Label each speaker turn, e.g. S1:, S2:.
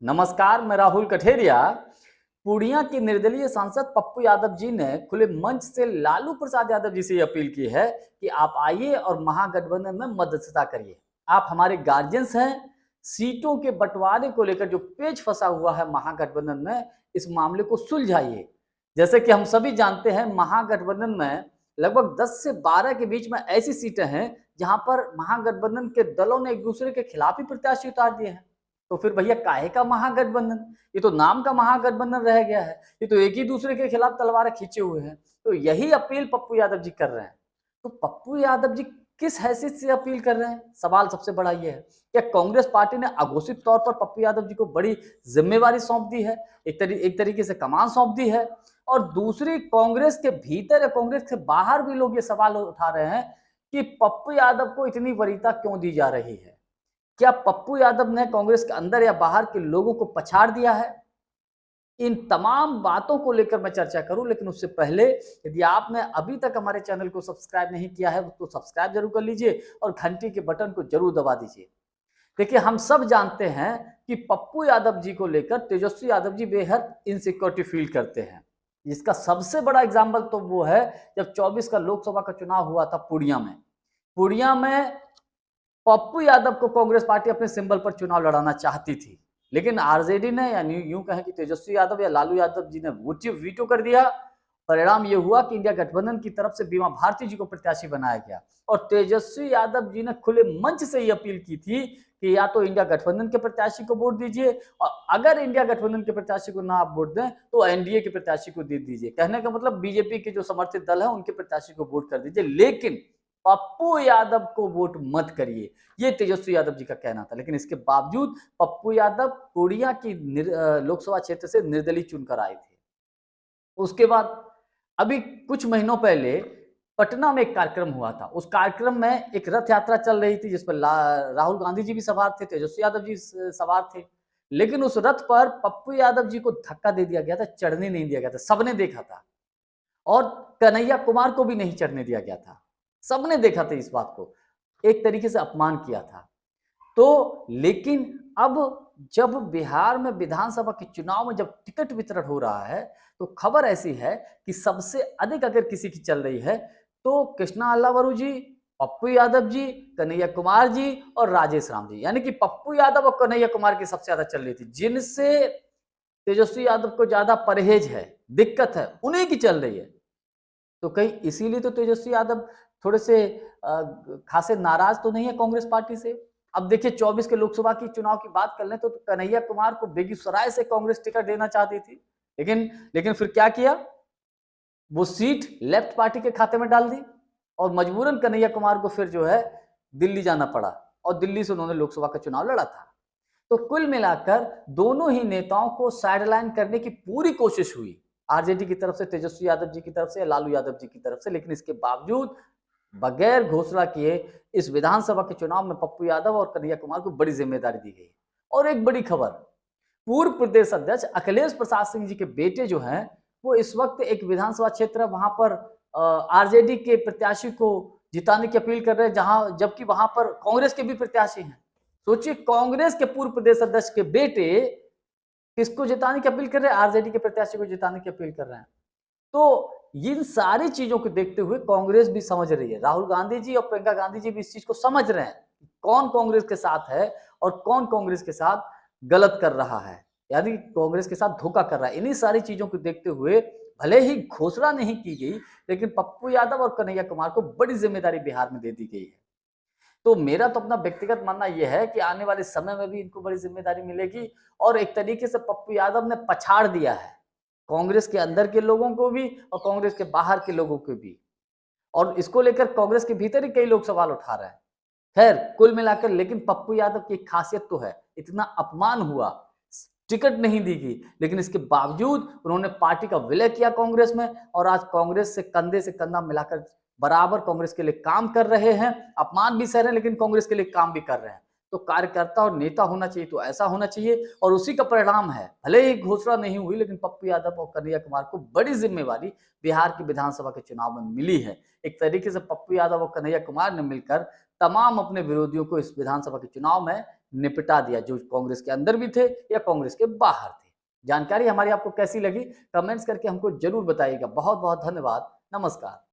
S1: नमस्कार, मैं राहुल कठेरिया। पूर्णिया के निर्दलीय सांसद पप्पू यादव जी ने खुले मंच से लालू प्रसाद यादव जी से ये अपील की है कि आप आइए और महागठबंधन में मददता करिए। आप हमारे गार्जियंस हैं। सीटों के बंटवारे को लेकर जो पेच फंसा हुआ है महागठबंधन में, इस मामले को सुलझाइए। जैसे कि हम सभी जानते हैं, महागठबंधन में लगभग 10 से 12 के बीच में ऐसी सीटें हैं जहां पर महागठबंधन के दलों ने एक दूसरे के खिलाफ ही प्रत्याशी उतार दिए हैं। तो फिर भैया काहे का महागठबंधन? ये तो नाम का महागठबंधन रह गया है। ये तो एक ही दूसरे के खिलाफ तलवारें खींचे हुए हैं। तो यही अपील पप्पू यादव जी कर रहे हैं। तो पप्पू यादव जी किस हैसियत से अपील कर रहे हैं? सवाल सबसे बड़ा ये है। क्या कांग्रेस पार्टी ने अघोषित तौर पर पप्पू यादव जी को बड़ी जिम्मेवारी सौंप दी है, एक तरीके से कमान सौंप दी है? और दूसरी, कांग्रेस के भीतर या कांग्रेस के बाहर भी लोग ये सवाल उठा रहे हैं कि पप्पू यादव को इतनी वरीयता क्यों दी जा रही है? क्या पप्पू यादव ने कांग्रेस के अंदर या बाहर के लोगों को पछाड़ दिया है? इन तमाम बातों को लेकर मैं चर्चा करूं, लेकिन उससे पहले यदि आपने अभी तक हमारे चैनल को सब्सक्राइब नहीं किया है तो सब्सक्राइब जरूर कर लीजिए और घंटी के बटन को जरूर दबा दीजिए। देखिए, हम सब जानते हैं कि पप्पू यादव जी को लेकर तेजस्वी यादव जी बेहद इनसिक्योरिटी फील करते हैं। इसका सबसे बड़ा एग्जाम्पल तो वो है जब 24 का लोकसभा का चुनाव हुआ था पूर्णिया में पप्पू यादव को कांग्रेस पार्टी अपने सिंबल पर चुनाव लड़ाना चाहती थी, लेकिन आरजेडी ने, यानी यूं कहें कि तेजस्वी यादव या लालू यादव जी ने वीटो कर दिया। परिणाम यह हुआ कि इंडिया गठबंधन की तरफ से बीमा भारती जी को प्रत्याशी बनाया गया और तेजस्वी यादव जी ने खुले मंच से यह अपील की थी कि या तो इंडिया गठबंधन के प्रत्याशी को वोट दीजिए, और अगर इंडिया गठबंधन के प्रत्याशी को ना आप वोट दें तो एनडीए के प्रत्याशी को दे दीजिए। कहने का मतलब बीजेपी के जो समर्थित दल है उनके प्रत्याशी को वोट कर दीजिए, लेकिन पप्पू यादव को वोट मत करिए। ये तेजस्वी यादव जी का कहना था। लेकिन इसके बावजूद पप्पू यादव पूर्णिया की लोकसभा क्षेत्र से निर्दलीय चुनकर आए थे। उसके बाद अभी कुछ महीनों पहले पटना में एक कार्यक्रम हुआ था। उस कार्यक्रम में एक रथ यात्रा चल रही थी जिस पर राहुल गांधी जी भी सवार थे, तेजस्वी यादव जी सवार थे। लेकिन उस रथ पर पप्पू यादव जी को धक्का दे दिया गया था, चढ़ने नहीं दिया गया था। सबने देखा था और कन्हैया कुमार को भी नहीं चढ़ने दिया गया था। सबने देखा था इस बात को, एक तरीके से अपमान किया था। तो लेकिन अब जब बिहार में विधानसभा के चुनाव में जब टिकट वितरण हो रहा है तो खबर ऐसी है कि सबसे अधिक अगर किसी की चल रही है तो कृष्णा अल्लावरू जी, पप्पू यादव जी, कन्हैया कुमार जी और राजेश राम जी, यानी कि पप्पू यादव और कन्हैया कुमार की सबसे ज्यादा चल रही थी। जिनसे तेजस्वी यादव को ज्यादा परहेज है, दिक्कत है, उन्हीं की चल रही है। तो कहीं इसीलिए तो तेजस्वी यादव थोड़े से खासे नाराज तो नहीं है कांग्रेस पार्टी से। अब देखिए, 24 के लोकसभा की चुनाव की बात कर लें तो कन्हैया कुमार को बेगूसराय से कांग्रेस टिकट देना चाहती थी, लेकिन फिर क्या किया, वो सीट लेफ्ट पार्टी के खाते में डाल दी और मजबूरन कन्हैया कुमार को फिर जो है दिल्ली जाना पड़ा और दिल्ली से उन्होंने लोकसभा का चुनाव लड़ा था। तो कुल मिलाकर दोनों ही नेताओं को साइडलाइन करने की पूरी कोशिश हुई, आरजेडी की तरफ से, तेजस्वी यादव जी की तरफ से या लालू यादव जी की तरफ से। लेकिन इसके बावजूद बगैर घोषणा किए इस विधानसभा के चुनाव में पप्पू यादव और कन्हैया कुमार को बड़ी जिम्मेदारी दी गई। और एक बड़ी खबर, पूर्व प्रदेश अध्यक्ष अखिलेश प्रसाद सिंह जी के बेटे जो हैं वो इस वक्त एक विधानसभा क्षेत्र वहां पर आरजेडी के प्रत्याशी को जिताने की अपील कर रहे हैं, जहां जबकि वहां पर कांग्रेस के भी प्रत्याशी हैं। सोचिए, कांग्रेस के पूर्व प्रदेश अध्यक्ष के बेटे किसको जिताने की अपील कर रहे हैं? आरजेडी के प्रत्याशी को जिताने की अपील कर रहे हैं। तो इन सारी चीजों को देखते हुए कांग्रेस भी समझ रही है, राहुल गांधी जी और प्रियंका गांधी जी भी इस चीज को समझ रहे हैं कौन कांग्रेस के साथ है और कौन कांग्रेस के साथ गलत कर रहा है, यानी कांग्रेस के साथ धोखा कर रहा है। इन्हीं सारी चीजों को देखते हुए भले ही घोषणा नहीं की गई, लेकिन पप्पू यादव और कन्हैया कुमार को बड़ी जिम्मेदारी बिहार में दे दी गई है। तो मेरा तो अपना व्यक्तिगत मानना यह है कि आने वाले समय में भी इनको बड़ी जिम्मेदारी मिलेगी और एक तरीके से पप्पू यादव ने पछाड़ दिया है कांग्रेस के अंदर के लोगों को भी और कांग्रेस के बाहर के लोगों को भी, और इसको लेकर कांग्रेस के भीतर ही कई लोग सवाल उठा रहे हैं। खैर, कुल मिलाकर लेकिन पप्पू यादव की एक खासियत तो है, इतना अपमान हुआ, टिकट नहीं दी गई, लेकिन इसके बावजूद उन्होंने पार्टी का विलय किया कांग्रेस में और आज कांग्रेस से कंधा मिलाकर बराबर कांग्रेस के लिए काम कर रहे हैं। अपमान भी सह रहे हैं लेकिन कांग्रेस के लिए काम भी कर रहे हैं। तो कार्यकर्ता और नेता होना चाहिए तो ऐसा होना चाहिए और उसी का परिणाम है। भले ही घोषणा नहीं हुई, लेकिन पप्पू यादव और कन्हैया कुमार को बड़ी जिम्मेवारी बिहार की विधानसभा के चुनाव में मिली है। एक तरीके से पप्पू यादव और कन्हैया कुमार ने मिलकर तमाम अपने विरोधियों को इस विधानसभा के चुनाव में निपटा दिया, जो कांग्रेस के अंदर भी थे या कांग्रेस के बाहर थे। जानकारी हमारी आपको कैसी लगी, कमेंट्स करके हमको जरूर बताइएगा। बहुत बहुत धन्यवाद। नमस्कार।